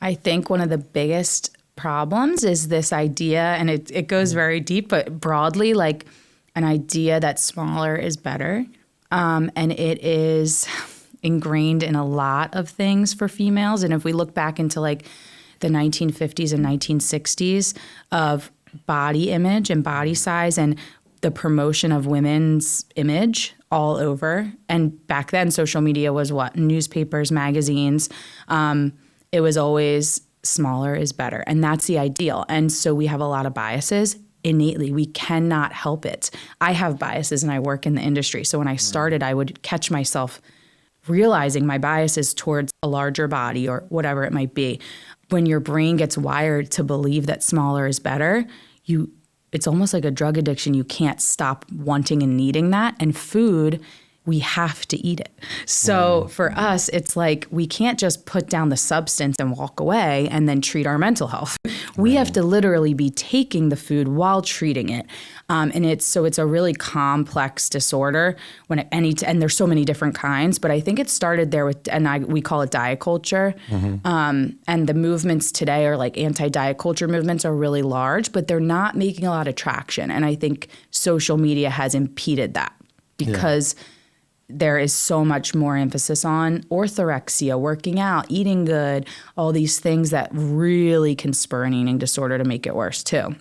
I think one of the biggest problems is this idea, and it goes very deep, but broadly, like an idea that smaller is better. And it is ingrained in a lot of things for females. And if we look back into like the 1950s and 1960s of body image and body size and the promotion of women's image all over. And back then, social media was what? Newspapers, magazines. It was always smaller is better. And that's the ideal. And so we have a lot of biases innately. We cannot help it. I have biases and I work in the industry. So when I started, I would catch myself realizing my biases towards a larger body or whatever it might be. When your brain gets wired to believe that smaller is better, it's almost like a drug addiction. You can't stop wanting and needing that. And food, we have to eat it. So for us, it's like we can't just put down the substance and walk away and then treat our mental health. We have to literally be taking the food while treating it. And it's a really complex disorder and there's so many different kinds, but I think it started there we call it diet culture. And the movements today are like anti-diet culture movements are really large, but they're not making a lot of traction. And I think social media has impeded that because there is so much more emphasis on orthorexia, working out, eating good, all these things that really can spur an eating disorder to make it worse too.